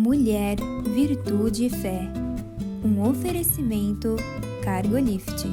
Mulher, Virtude e Fé. Um oferecimento Cargolift.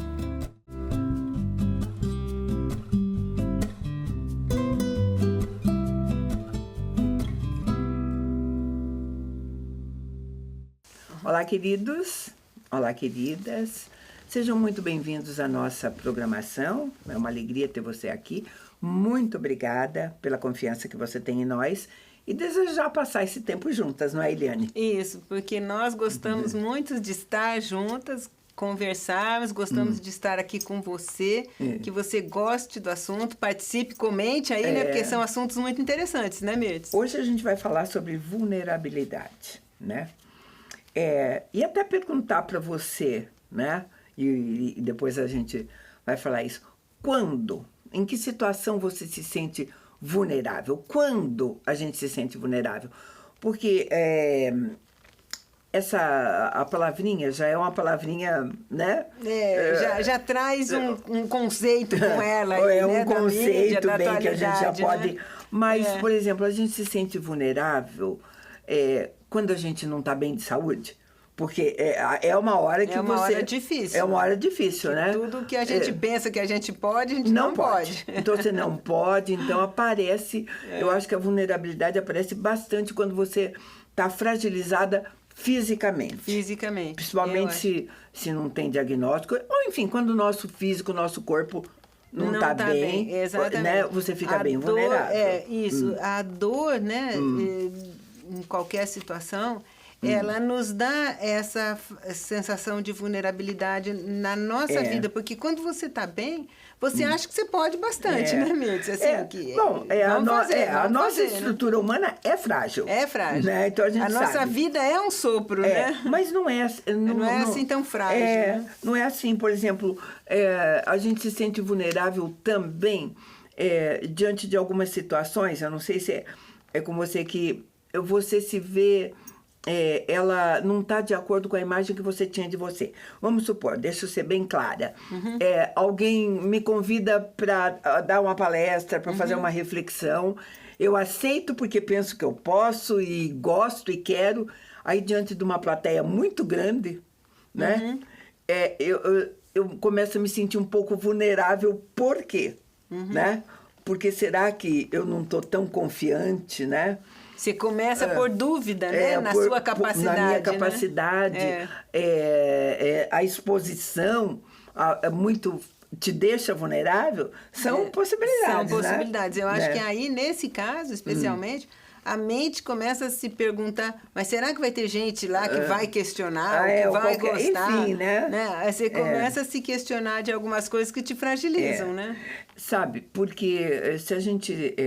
Olá, queridos. Olá, queridas. Sejam muito bem-vindos à nossa programação. É uma alegria ter você aqui. Muito obrigada pela confiança que você tem em nós e desejar passar esse tempo juntas, não é, Eliane? Isso, porque nós gostamos muito de estar juntas, conversarmos, gostamos de estar aqui com você, que você goste do assunto, participe, comente aí, né? Porque são assuntos muito interessantes, né, Mirtes? Hoje a gente vai falar sobre vulnerabilidade, né? E até perguntar para você, né? E depois a gente vai falar isso. Quando? Em que situação você se sente vulnerável? Quando a gente se sente vulnerável? Porque a palavrinha já é uma palavrinha, né? Já traz um conceito com ela. Aí, um né, conceito da mídia, bem que a gente já pode... Né? Mas, por exemplo, a gente se sente vulnerável quando a gente não está bem de saúde. Porque é uma hora que você... É uma hora difícil. É uma hora difícil, né? Tudo que a gente pensa que a gente pode, a gente não pode. Então, você não pode, então aparece... Eu acho que a vulnerabilidade aparece bastante quando você está fragilizada fisicamente. Fisicamente. Principalmente se não tem diagnóstico. Ou, enfim, quando o nosso físico, o nosso corpo não está bem, exatamente. Né? Você fica bem vulnerável. Isso. A dor, né, em qualquer situação... Ela nos dá essa sensação de vulnerabilidade na nossa vida, porque quando você está bem, você acha que você pode bastante, né, Mirtes? Assim, a nossa estrutura humana é frágil. É frágil. Né? Então a nossa vida é um sopro, né? Mas não é assim tão frágil. Né? Não é assim, por exemplo, a gente se sente vulnerável também diante de algumas situações. Eu não sei se é com você que você se vê... ela não está de acordo com a imagem que você tinha de você. Vamos supor, deixa eu ser bem clara. Alguém me convida para dar uma palestra, para fazer uma reflexão. Eu aceito porque penso que eu posso e gosto e quero. Aí, diante de uma plateia muito grande, né? Eu começo a me sentir um pouco vulnerável. Por quê? Né? Porque será que eu não estou tão confiante, né? Você começa por dúvida, né? Na sua capacidade. Na minha capacidade. Né? A exposição muito te deixa vulnerável. São possibilidades. São possibilidades. Né? Eu acho que aí, nesse caso, especialmente, a mente começa a se perguntar, mas será que vai ter gente lá que vai questionar, que vai gostar? Enfim, né? Aí você começa a se questionar de algumas coisas que te fragilizam, né? Sabe, porque se a gente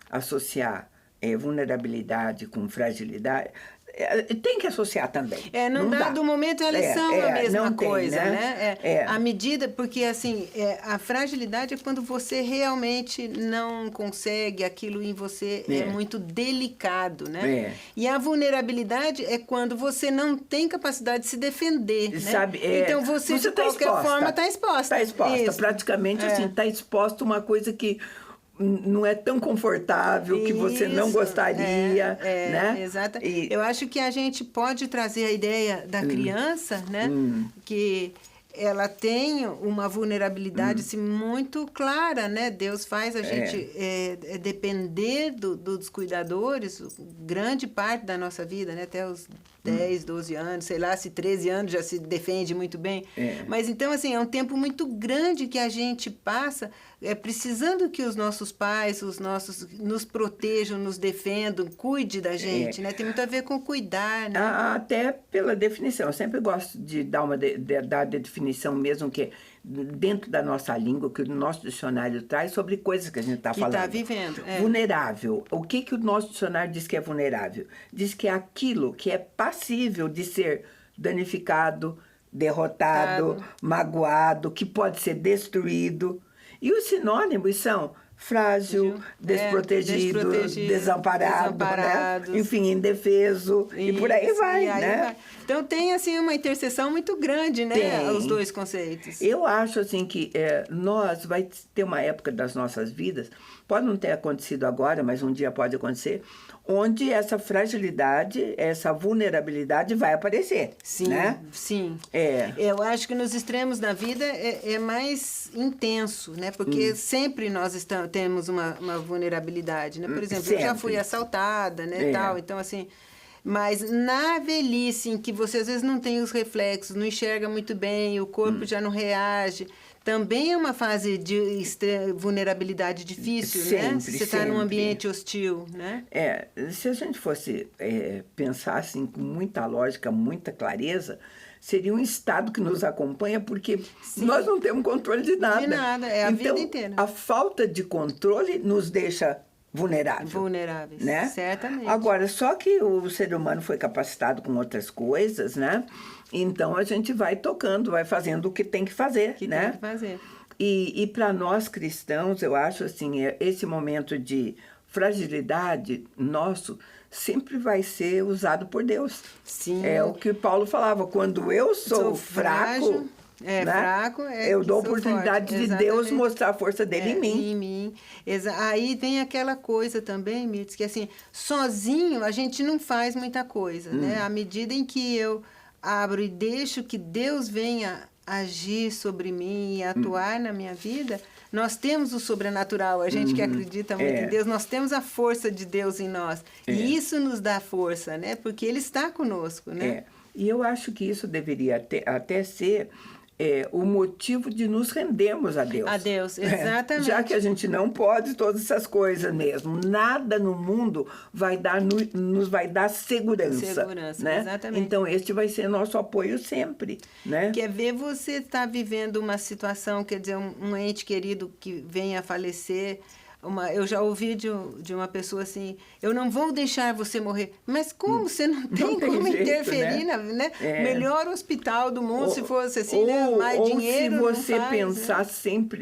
associar vulnerabilidade com fragilidade, tem que associar também. Num dado momento elas são a mesma coisa, tem, né? À medida, porque assim, a fragilidade é quando você realmente não consegue, aquilo em você é muito delicado, né? E a vulnerabilidade é quando você não tem capacidade de se defender, sabe? Né? Então você de qualquer forma está exposta. Está exposta, praticamente assim, está exposta uma coisa que não é tão confortável, que você não gostaria, né? Exato. Eu acho que a gente pode trazer a ideia da criança, né? Que ela tem uma vulnerabilidade assim, muito clara, né? Deus faz a gente depender dos cuidadores grande parte da nossa vida, né? Até os 10, 12 anos, sei lá, se 13 anos já se defende muito bem. Mas então, assim, é um tempo muito grande que a gente passa precisando que os nossos pais, nos protejam, nos defendam, cuide da gente, né? Tem muito a ver com cuidar, né? Até pela definição. Eu sempre gosto de dar dar definição mesmo que dentro da nossa língua, que o nosso dicionário traz sobre coisas que a gente está falando. Que está vivendo. Vulnerável. O que o nosso dicionário diz que é vulnerável? Diz que é aquilo que é passível de ser danificado, derrotado, magoado, que pode ser destruído. E os sinônimos são frágil, desprotegido, desamparado, né? Enfim, indefeso, e por aí vai, né? Então tem assim uma interseção muito grande, né? Os dois conceitos. Eu acho assim que nós vai ter uma época das nossas vidas, pode não ter acontecido agora, mas um dia pode acontecer, onde essa fragilidade, essa vulnerabilidade vai aparecer. Sim, né? sim. É. Eu acho que nos extremos da vida é mais intenso, né? Porque sempre nós temos uma vulnerabilidade, né? Por exemplo, sempre. eu já fui assaltada, né, tal, então assim... Mas na velhice, em que você às vezes não tem os reflexos, não enxerga muito bem, o corpo já não reage, também é uma fase de vulnerabilidade difícil, né? Se você está num ambiente hostil, né? Se a gente fosse pensar assim com muita lógica, muita clareza, seria um estado que nos acompanha, porque nós não temos controle de nada. De nada, é a vida inteira. A falta de controle nos deixa vulneráveis, né? Certamente. Agora, só que o ser humano foi capacitado com outras coisas, né? Então, a gente vai tocando, vai fazendo o que tem que fazer, né? Tem que fazer. E para nós cristãos, eu acho assim, esse momento de fragilidade nosso sempre vai ser usado por Deus. Sim. É o que Paulo falava, quando eu sou fraco... né? Fraco, eu dou a oportunidade de Deus mostrar a força dele em mim. Em mim. Aí vem aquela coisa também, Mirtz, que assim, sozinho a gente não faz muita coisa, né? À medida em que eu abro e deixo que Deus venha agir sobre mim e atuar na minha vida, nós temos o sobrenatural, a gente que acredita muito em Deus, nós temos a força de Deus em nós. E isso nos dá força, né? Porque Ele está conosco, né? E eu acho que isso deveria até ser... o motivo de nos rendermos a Deus. A Deus, exatamente. Já que a gente não pode todas essas coisas mesmo. Nada no mundo nos vai dar segurança. Segurança, né? exatamente. Então, este vai ser nosso apoio sempre. Né? Quer ver você estar vivendo uma situação, quer dizer, um ente querido que venha a falecer... eu já ouvi de uma pessoa assim, eu não vou deixar você morrer. Mas como? Você não tem como jeito, interferir, né? Melhor hospital do mundo, se fosse assim, mais dinheiro, ou se você não faz, pensar né? sempre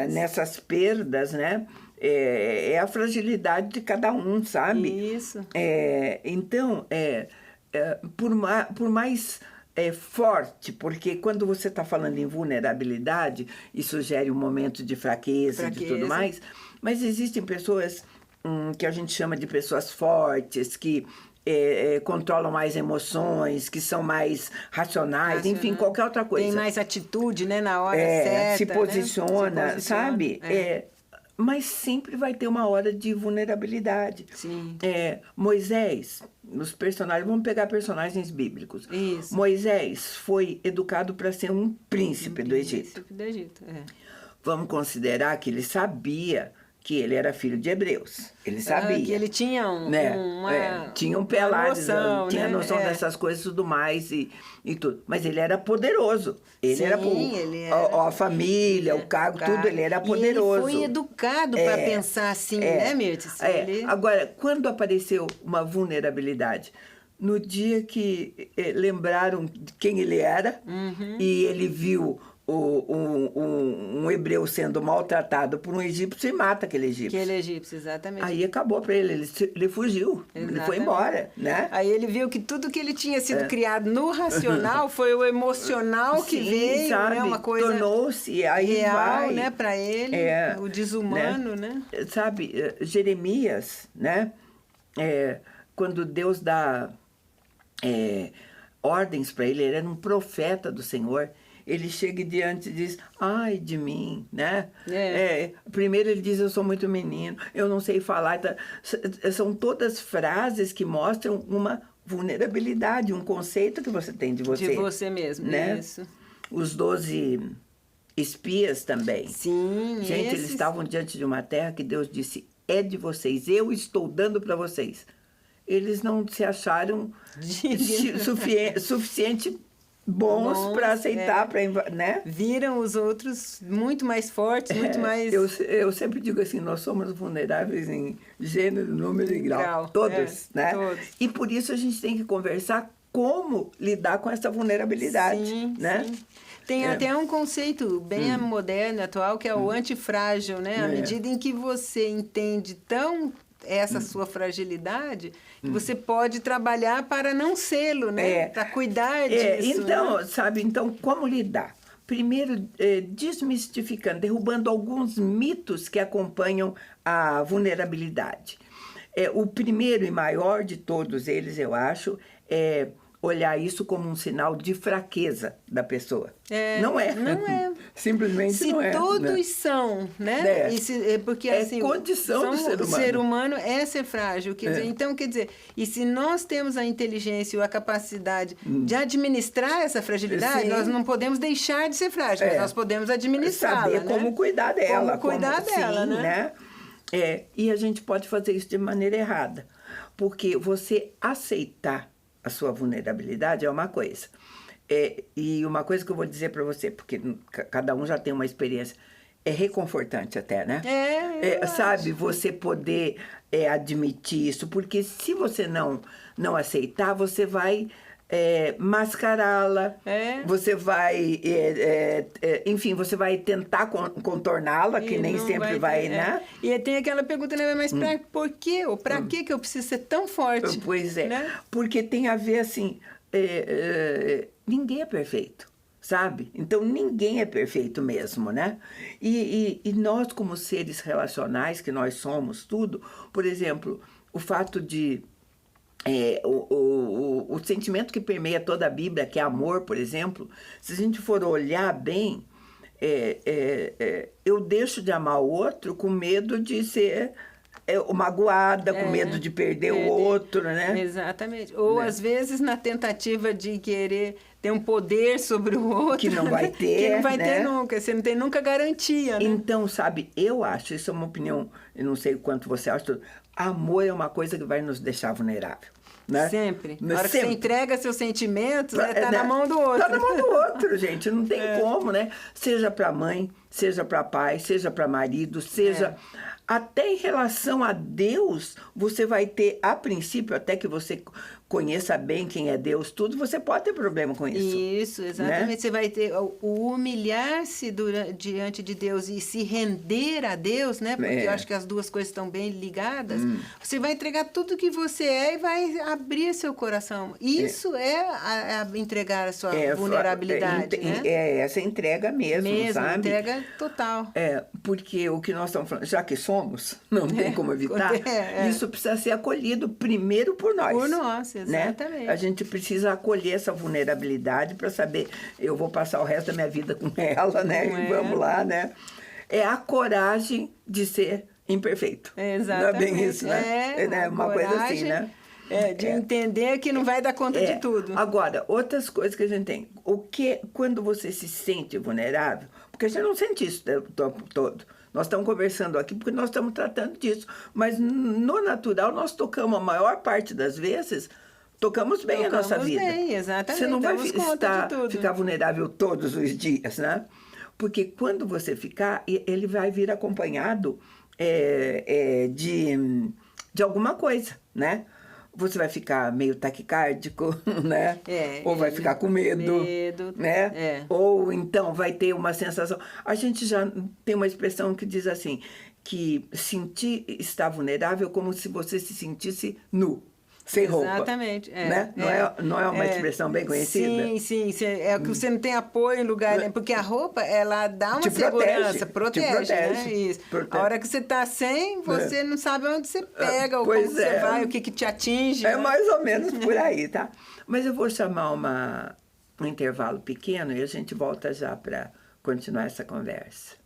nessas perdas, né? É a fragilidade de cada um, sabe? Isso. Então, por mais... forte, porque quando você está falando em vulnerabilidade, isso gera um momento de fraqueza, de tudo mais, mas existem pessoas que a gente chama de pessoas fortes, que controlam mais emoções, que são mais racionais, enfim, qualquer outra coisa. Tem mais atitude, né, na hora certa. Se posiciona, sabe? Mas sempre vai ter uma hora de vulnerabilidade. Sim. Moisés, os personagens, vamos pegar personagens bíblicos. Isso. Moisés foi educado para ser um príncipe do Egito. Príncipe do Egito, Vamos considerar que ele sabia que ele era filho de hebreus. Ele sabia. Que ele tinha tinha um pé lá, noção, tinha noção dessas coisas e tudo mais e tudo. Mas ele era poderoso. Ele era a família, o cargo, tudo, ele era poderoso. E ele foi educado para pensar assim, né, Mirtz? Agora, quando apareceu uma vulnerabilidade? No dia que lembraram de quem ele era e ele viu um hebreu sendo maltratado por um egípcio e mata aquele egípcio. Aquele egípcio, exatamente. Aí acabou para ele fugiu, ele foi embora, né? Aí ele viu que tudo que ele tinha sido criado no racional foi o emocional que veio, sabe? Né? Uma coisa tornou-se aí real, né, para ele, o desumano, né? Sabe, Jeremias, né? Quando Deus dá ordens para ele era um profeta do Senhor. Ele chega diante e diz, ai de mim, né? Primeiro ele diz, eu sou muito menino, eu não sei falar. Tá? São todas frases que mostram uma vulnerabilidade, um conceito que você tem de você. De você mesmo, né? Isso. Os 12 espias também. Sim, gente, eles estavam diante de uma terra que Deus disse, é de vocês, eu estou dando para vocês. Eles não se acharam suficiente bons para aceitar, né? Viram os outros muito mais fortes, muito mais... Eu sempre digo assim, nós somos vulneráveis em gênero, número e grau. Todos, né? Todos. E por isso a gente tem que conversar como lidar com essa vulnerabilidade, sim, né? Sim. Tem até um conceito bem moderno, atual, que é o antifrágil, né? À medida em que você entende essa sua fragilidade, que você pode trabalhar para não sê-lo, né? Para cuidar disso. Então, né? sabe, então, como lidar? primeiro, desmistificando, derrubando alguns mitos que acompanham a vulnerabilidade. O primeiro e maior de todos eles, eu acho, é olhar isso como um sinal de fraqueza da pessoa. Não é. Não é. Simplesmente não é. Se todos são, né? Porque, assim, condição do ser humano. O ser humano é ser frágil. Quer dizer, então, quer dizer, e se nós temos a inteligência ou a capacidade de administrar essa fragilidade, nós não podemos deixar de ser frágil, mas nós podemos administrá-la. Saber como cuidar dela. Como cuidar dela, né? E a gente pode fazer isso de maneira errada. Porque você aceitar a sua vulnerabilidade é uma coisa. E uma coisa que eu vou dizer para você, porque cada um já tem uma experiência, é reconfortante até, né? Sabe, você poder admitir isso, porque se você não aceitar, você vai mascará-la, você vai, enfim, você vai tentar contorná-la, que nem sempre vai, né? E tem aquela pergunta, né? Mas por quê? Ou para que eu preciso ser tão forte? Pois é, né? Porque tem a ver, assim, ninguém é perfeito, sabe? Então, ninguém é perfeito mesmo, né? E nós, como seres relacionais, que nós somos tudo, por exemplo, o fato de o sentimento que permeia toda a Bíblia, que é amor, por exemplo, se a gente for olhar bem, eu deixo de amar o outro com medo de ser magoada, com medo de perder o outro, né? Exatamente. Ou, às vezes, na tentativa de querer ter um poder sobre o outro. Que não vai ter, que não vai né? ter nunca. Você não tem nunca garantia, né? Então, sabe, eu acho, isso é uma opinião, eu não sei o quanto você acha, amor é uma coisa que vai nos deixar vulnerável. Né? Sempre. Na hora que você entrega seus sentimentos, tá na mão do outro. Tá na mão do outro, gente. Não tem como, né? Seja para mãe, seja para pai, seja para marido, seja... Até em relação a Deus, você vai ter, a princípio, até que você conheça bem quem é Deus, tudo, você pode ter problema com isso. Isso, exatamente. Né? Você vai ter o humilhar-se diante de Deus e se render a Deus, né? Porque eu acho que as duas coisas estão bem ligadas. Você vai entregar tudo que você é e vai abrir seu coração. Isso é entregar a sua vulnerabilidade, né? Essa entrega mesmo, sabe? Entrega total. Porque o que nós estamos falando, já que somos, não tem como evitar, isso precisa ser acolhido primeiro por nós. Por nós, exatamente. Né? A gente precisa acolher essa vulnerabilidade para saber, eu vou passar o resto da minha vida com ela, né? E vamos lá, né? É a coragem de ser imperfeito. Exatamente. Não é bem isso, né? É uma coisa assim, né? De entender que não vai dar conta de tudo. Agora, outras coisas que a gente tem. Quando você se sente vulnerável, porque a gente não sente isso o tempo todo. Nós estamos conversando aqui porque nós estamos tratando disso. Mas no natural, nós tocamos a maior parte das vezes, tocamos bem a nossa vida. Bem, exatamente. Você não vai ficar vulnerável todos os dias, né? Porque quando você ficar, ele vai vir acompanhado de alguma coisa, né? Você vai ficar meio taquicárdico, né? Ou vai ficar com medo, né? Ou então vai ter uma sensação... A gente já tem uma expressão que diz assim, que sentir estar vulnerável é como se você se sentisse nu, sem roupa. Exatamente. Né? Não é uma expressão bem conhecida? Sim. É que você não tem apoio em lugar... Né? Porque a roupa, ela dá uma segurança, protege, né? Isso. A hora que você está sem, você não sabe onde você pega, ou como você vai, o que te atinge. É mais ou menos por aí, tá? Mas eu vou chamar um intervalo pequeno e a gente volta já para continuar essa conversa.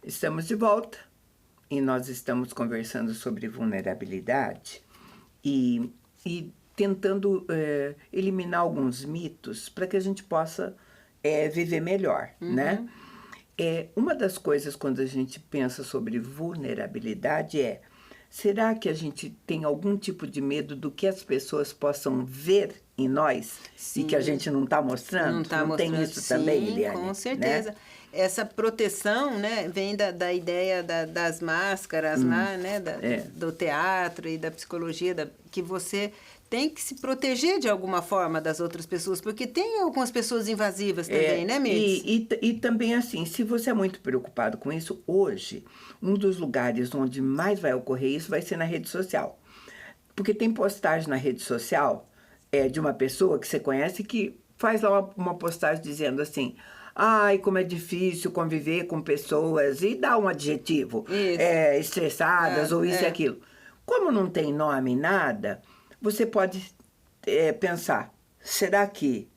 Estamos de volta e nós estamos conversando sobre vulnerabilidade e tentando eliminar alguns mitos para que a gente possa viver melhor, né? Uma das coisas quando a gente pensa sobre vulnerabilidade será que a gente tem algum tipo de medo do que as pessoas possam ver em nós? Sim. E que a gente não está mostrando? Não tem isso também, Eliane? Com certeza. Né? essa proteção, né, vem da ideia das máscaras lá, né, do teatro e da psicologia, que você tem que se proteger de alguma forma das outras pessoas, porque tem algumas pessoas invasivas também, né, Mirtz? E também, assim, se você é muito preocupado com isso, hoje, um dos lugares onde mais vai ocorrer isso vai ser na rede social. Porque tem postagem na rede social de uma pessoa que você conhece que faz lá uma postagem dizendo assim: ai, como é difícil conviver com pessoas, e dá um adjetivo, estressadas, ou isso e aquilo. Como não tem nome, nada, você pode pensar, será que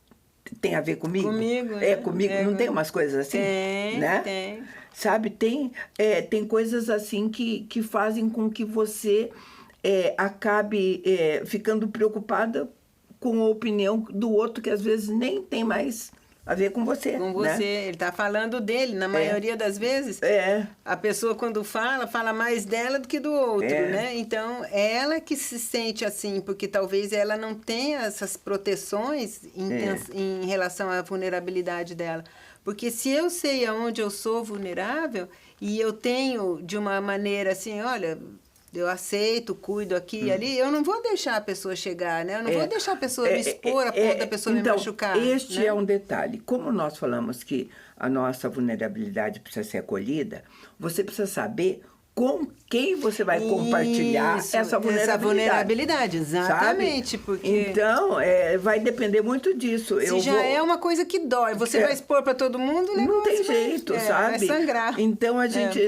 tem a ver comigo? Comigo, comigo. Não tem umas coisas assim? Tem. Sabe, tem coisas assim que fazem com que você acabe ficando preocupada com a opinião do outro, que às vezes nem tem mais a ver com você. Com você, né? Ele está falando dele, na maioria das vezes. A pessoa, quando fala mais dela do que do outro, né? Então, ela que se sente assim, porque talvez ela não tenha essas proteções em relação à vulnerabilidade dela. Porque se eu sei aonde eu sou vulnerável e eu tenho de uma maneira assim, olha, eu aceito, cuido aqui e ali, eu não vou deixar a pessoa chegar, né? Eu não vou deixar a pessoa me expor a ponto da pessoa me machucar. Este né? é um detalhe. Como nós falamos que a nossa vulnerabilidade precisa ser acolhida, você precisa saber com quem você vai compartilhar essa vulnerabilidade. Essa vulnerabilidade, exatamente. Sabe? Porque então, vai depender muito disso. Se é uma coisa que dói, você vai expor para todo mundo, né? Não tem jeito, sabe? Vai sangrar. Então, a gente...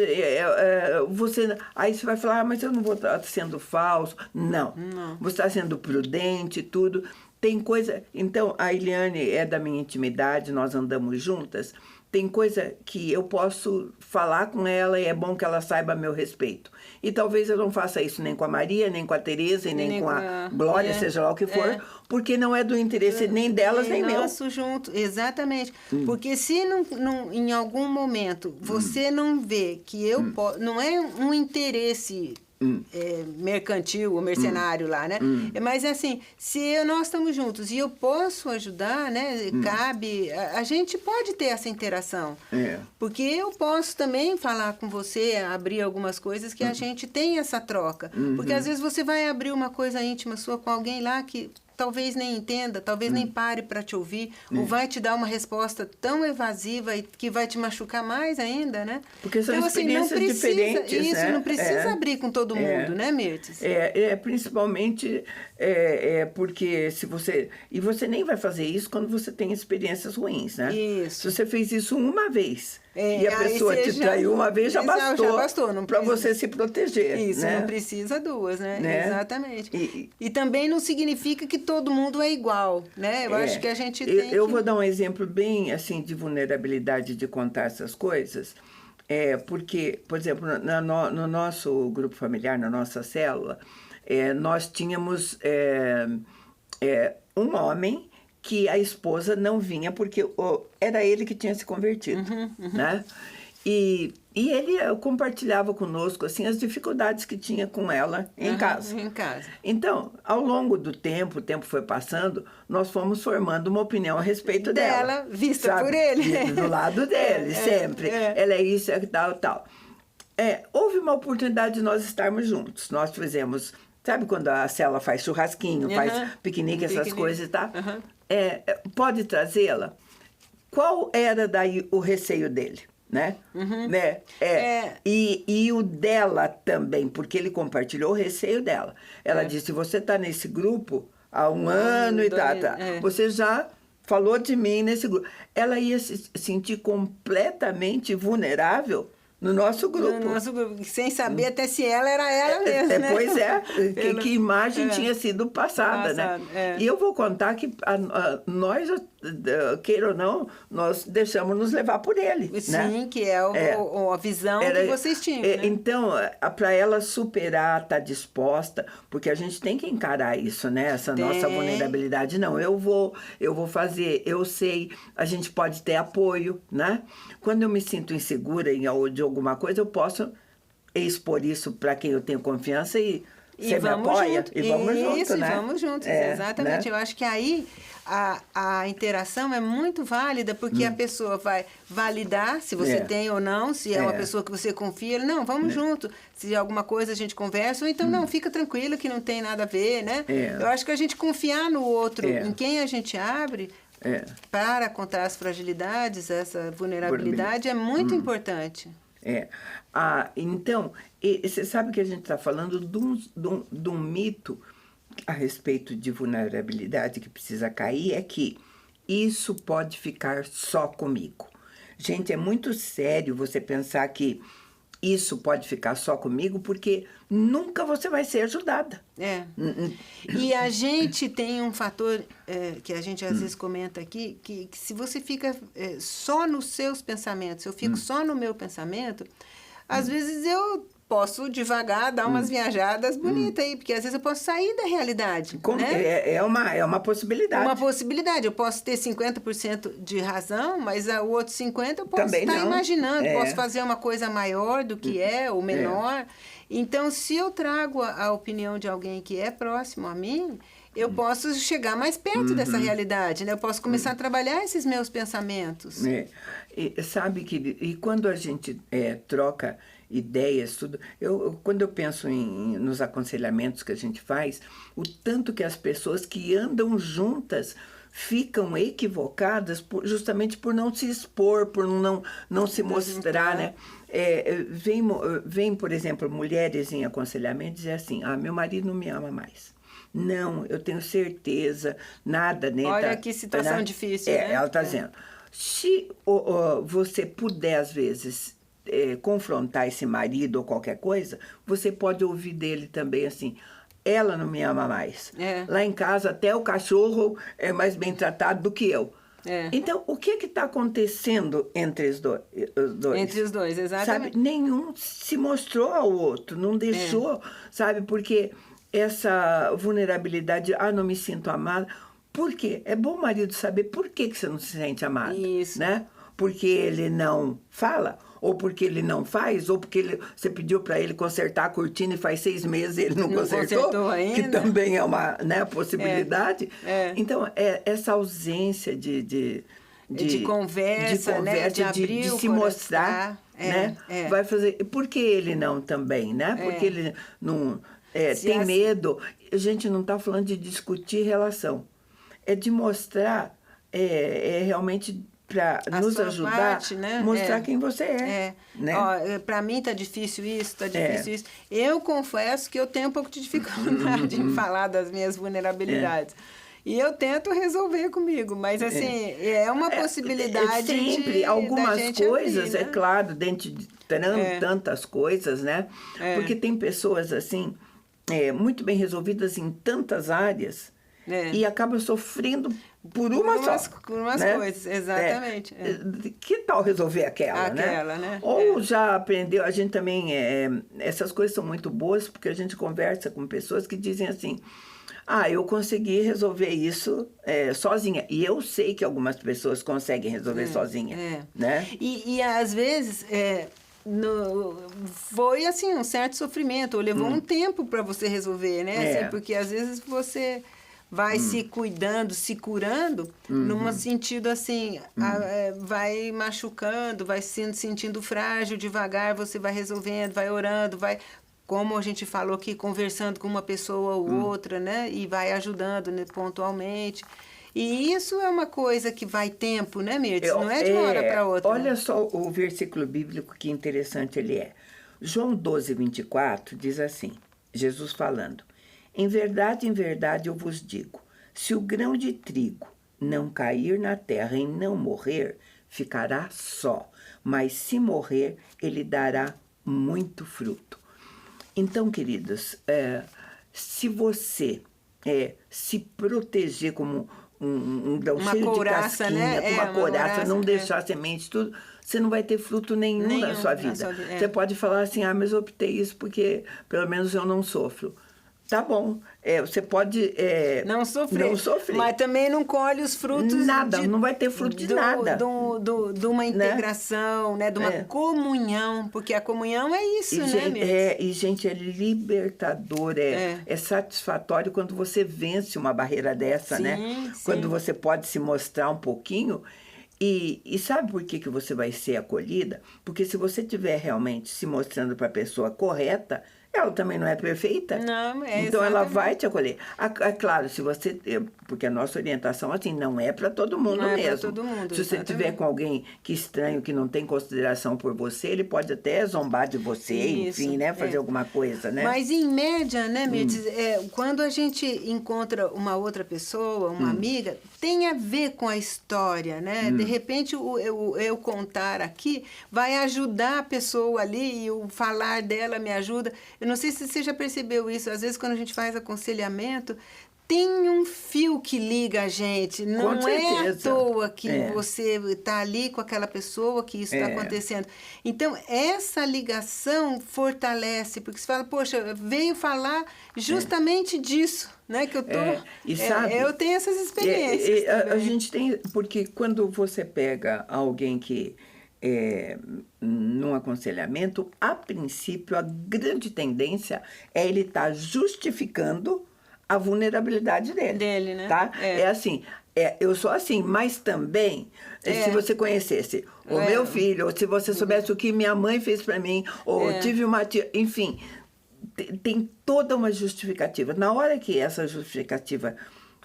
aí você vai falar, mas eu não vou estar sendo falso. Não. Você está sendo prudente e tudo. Tem coisa... Então, a Eliane é da minha intimidade, nós andamos juntas. Tem coisa que eu posso falar com ela e é bom que ela saiba a meu respeito. E talvez eu não faça isso nem com a Maria, nem com a Tereza, e nem com a Glória, seja lá o que for, porque não é do interesse nem delas, nem meu. Nosso junto, exatamente. Porque se em algum momento você não vê que eu posso... Não é um interesse... mercantil ou mercenário lá, né? Mas assim, se nós estamos juntos e eu posso ajudar, né? Cabe, a gente pode ter essa interação. Porque eu posso também falar com você, abrir algumas coisas que a gente tem essa troca. Porque às vezes você vai abrir uma coisa íntima sua com alguém lá que talvez nem entenda, talvez nem pare para te ouvir, ou vai te dar uma resposta tão evasiva e que vai te machucar mais ainda, né? Porque são experiências diferentes, isso, né? Não precisa abrir com todo mundo, né, Mirtz? Principalmente porque se você... E você nem vai fazer isso quando você tem experiências ruins, né? Isso. Se você fez isso uma vez e a pessoa te traiu uma vez, já bastou para você se proteger. Isso, né? não precisa duas, né? Exatamente. E também não significa que todo mundo é igual, né? Eu acho que a gente tem Eu vou dar um exemplo bem, assim, de vulnerabilidade de contar essas coisas. Porque, por exemplo, no nosso grupo familiar, na nossa célula, nós tínhamos um homem que a esposa não vinha porque era ele que tinha se convertido, né? E ele compartilhava conosco assim as dificuldades que tinha com ela em casa. Então, ao longo do tempo, o tempo foi passando, nós fomos formando uma opinião a respeito dela. Vista sabe? por ele. Do lado dele, sempre. Ela é isso, é tal. Houve uma oportunidade de nós estarmos juntos. Nós fizemos... Sabe quando a célula faz churrasquinho, faz piquenique, essas coisas, tá? Pode trazê-la? Qual era daí o receio dele? Né? E o dela também, porque ele compartilhou o receio dela. Ela disse, você está nesse grupo há um ano e tal. Você já falou de mim nesse grupo. Ela ia se sentir completamente vulnerável no nosso grupo. Sem saber até se ela era ela mesma, né? Pois que imagem tinha sido passada, né? E eu vou contar que nós, queira ou não, nós deixamos nos levar por ele. Sim, né? Que é a visão que vocês tinham. Né? Então, para ela superar, estar disposta, porque a gente tem que encarar isso, né? Essa nossa vulnerabilidade. Não, eu vou fazer, eu sei, a gente pode ter apoio, né? Quando eu me sinto insegura de alguma coisa, eu posso expor isso para quem eu tenho confiança e Você me apoia? Junto. E vamos juntos, Isso, né? e vamos juntos, exatamente. Né? Eu acho que aí a interação é muito válida, porque a pessoa vai validar se você tem ou não, se é uma pessoa que você confia. Não, vamos junto. Se alguma coisa a gente conversa, ou então, não, fica tranquilo que não tem nada a ver, né? Eu acho que a gente confiar no outro, em quem a gente abre, para contar as fragilidades, essa vulnerabilidade, é muito importante. Então, você sabe que a gente está falando de um mito a respeito de vulnerabilidade que precisa cair, é que isso pode ficar só comigo. Gente, é muito sério você pensar que isso pode ficar só comigo, porque nunca você vai ser ajudada. E a gente tem um fator que a gente às vezes comenta aqui, que se você fica só nos seus pensamentos, eu fico só no meu pensamento, às vezes eu posso devagar dar umas viajadas bonitas aí, porque às vezes eu posso sair da realidade. Né? É uma possibilidade. Uma possibilidade. Eu posso ter 50% de razão, mas o outro 50% eu posso estar imaginando, posso fazer uma coisa maior do que ou menor. Então, se eu trago a opinião de alguém que é próximo a mim, eu posso chegar mais perto dessa realidade, né? Eu posso começar a trabalhar esses meus pensamentos. Sabe que quando a gente troca ideias, tudo, quando eu penso nos aconselhamentos que a gente faz, o tanto que as pessoas que andam juntas ficam equivocadas justamente por não se expor, por não se mostrar, né? Vem, por exemplo, mulheres em aconselhamento dizer assim, meu marido não me ama mais. Não, eu tenho certeza, nada, né? Olha que situação difícil, né? Ela está dizendo, se você puder, às vezes, confrontar esse marido ou qualquer coisa, você pode ouvir dele também assim, ela não me ama mais. Lá em casa até o cachorro é mais bem tratado do que eu. Então, o que está acontecendo entre os dois? Entre os dois, exatamente. Sabe? Nenhum se mostrou ao outro, não deixou, sabe? Porque essa vulnerabilidade, não me sinto amada. Por quê? É bom o marido saber por que você não se sente amada. Isso. Né? Porque ele não fala, ou porque ele não faz, ou porque você pediu para ele consertar a cortina e faz 6 meses e ele não consertou ainda. Que também é uma possibilidade. Então, essa ausência de conversa, né? de abrir de se mostrar, né? Vai fazer... Por que ele não também, né? Porque ele não... tem medo. A gente não está falando de discutir relação. É de mostrar, realmente... para nos ajudar, parte, né? mostrar quem você é. Né? Para mim está difícil isso, está difícil isso. Eu confesso que eu tenho um pouco de dificuldade em falar das minhas vulnerabilidades. E eu tento resolver comigo, mas assim, é uma possibilidade sempre, algumas coisas, abrir, né? Claro, dentro de tantas coisas, né? Porque tem pessoas assim, muito bem resolvidas em tantas áreas, e acabam sofrendo por umas né? coisas, exatamente. Que tal resolver aquela, né? Ou já aprendeu, a gente também, essas coisas são muito boas, porque a gente conversa com pessoas que dizem assim, eu consegui resolver isso sozinha. E eu sei que algumas pessoas conseguem resolver sozinha, né? E às vezes... foi assim um certo sofrimento, ou levou um tempo para você resolver, né? Assim, porque às vezes você vai se cuidando, se curando, num sentido assim, vai machucando, vai se sentindo frágil, devagar você vai resolvendo, vai orando, vai, como a gente falou aqui, conversando com uma pessoa ou outra, né? E vai ajudando, né, pontualmente. E isso é uma coisa que vai tempo, né, Mirtz? Não é de uma hora para outra. Olha só o versículo bíblico, que interessante ele é. João 12, 24 diz assim, Jesus falando, em verdade, eu vos digo, se o grão de trigo não cair na terra e não morrer, ficará só, mas se morrer, ele dará muito fruto. Então, queridos, se você se proteger como um grão cheio couraça, de casquinha, né? com uma couraça, não deixar semente, tudo, você não vai ter fruto nenhum na sua vida. Você pode falar assim, mas eu optei isso porque pelo menos eu não sofro. tá bom. Você pode não sofrer, mas também não colhe os frutos. Nada, não vai ter fruto de nada. De uma integração, né? De uma comunhão, porque a comunhão é isso, né? E, gente, é libertador, é satisfatório quando você vence uma barreira dessa, né? Sim. Quando você pode se mostrar um pouquinho. E sabe por que você vai ser acolhida? Porque se você estiver realmente se mostrando para a pessoa correta, ela também não é perfeita. Não, então ela vai te acolher. É claro, se você... Porque a nossa orientação, assim, não é para todo mundo não mesmo. É para todo mundo, se você estiver com alguém que estranho, que não tem consideração por você, ele pode até zombar de você, enfim, né? Fazer alguma coisa, né? Mas em média, né, Mirtes, quando a gente encontra uma outra pessoa, uma amiga, tem a ver com a história, né? De repente, eu contar aqui vai ajudar a pessoa ali e o falar dela me ajuda. Eu não sei se você já percebeu isso. Às vezes, quando a gente faz aconselhamento, tem um fio que liga a gente. Não é à toa que você está ali com aquela pessoa, que isso está acontecendo. Então, essa ligação fortalece, porque você fala, poxa, veio falar justamente disso, né? Que eu tô... E sabe, eu tenho essas experiências a gente tem... Porque quando você pega alguém que... num aconselhamento, a princípio, a grande tendência é ele estar justificando a vulnerabilidade dele, né? Tá? Assim, eu sou assim, mas também, se você conhecesse o meu filho, ou se você soubesse o que minha mãe fez para mim, ou tive uma tia, enfim, tem toda uma justificativa. Na hora que essa justificativa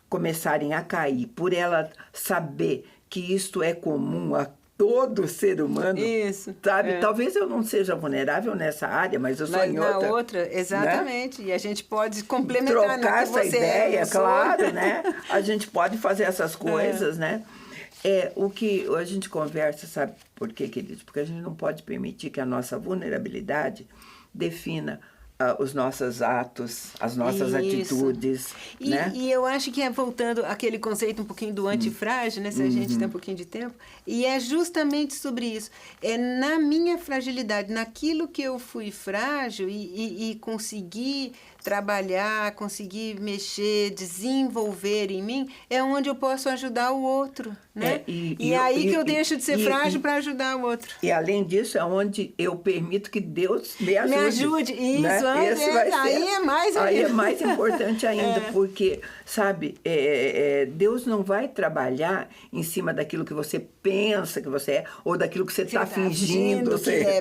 começarem a cair, por ela saber que isto é comum a todo ser humano, isso, sabe? Talvez eu não seja vulnerável nessa área, mas eu sou em outra. Na outra, exatamente. Né? E a gente pode complementar. Trocar essa ideia, claro, né? A gente pode fazer essas coisas, né? O que a gente conversa, sabe por quê, queridos? Porque a gente não pode permitir que a nossa vulnerabilidade defina os nossos atos, as nossas atitudes. Né? E eu acho que voltando àquele conceito um pouquinho do antifrágil, né? Se a gente tem um pouquinho de tempo, e é justamente sobre isso. É na minha fragilidade, naquilo que eu fui frágil e consegui trabalhar, conseguir mexer, desenvolver em mim, é onde eu posso ajudar o outro, né? E aí que eu deixo de ser frágil para ajudar o outro. E além disso, é onde eu permito que Deus me ajude. Me ajude, isso. Né? Aí é mais importante ainda, porque, sabe, Deus não vai trabalhar em cima daquilo que você pensa que você é, ou daquilo que você está fingindo.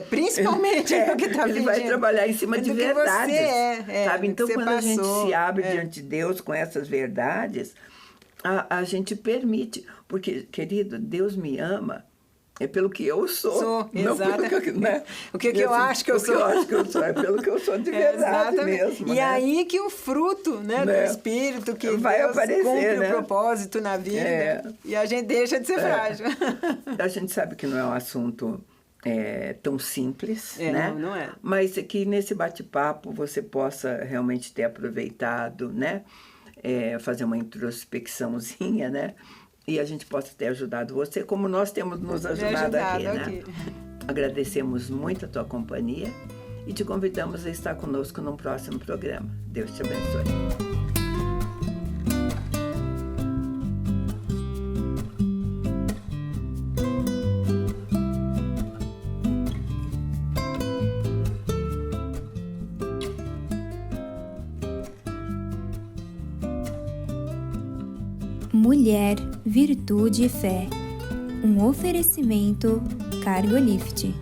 Principalmente do que está fingindo. Ele vai trabalhar em cima de verdades. Sabe? Então, quando a gente se abre diante de Deus com essas verdades, a gente permite. Porque, querido, Deus me ama pelo que eu sou. Exato. Né? O que eu acho que eu sou. O que eu acho que eu sou, é pelo que eu sou de verdade mesmo. E né? aí que o fruto, né, do Espírito, que vai Deus aparecer, cumpre né? o propósito na vida, e a gente deixa de ser frágil. A gente sabe que não é um assunto tão simples, né? Não é. Mas que nesse bate-papo você possa realmente ter aproveitado, né? Fazer uma introspecçãozinha, né? E a gente possa ter ajudado você, como nós temos nos ajudado aqui, né? Agradecemos muito a tua companhia e te convidamos a estar conosco num próximo programa. Deus te abençoe. Mulher, Virtude e Fé. Um oferecimento Cargolift.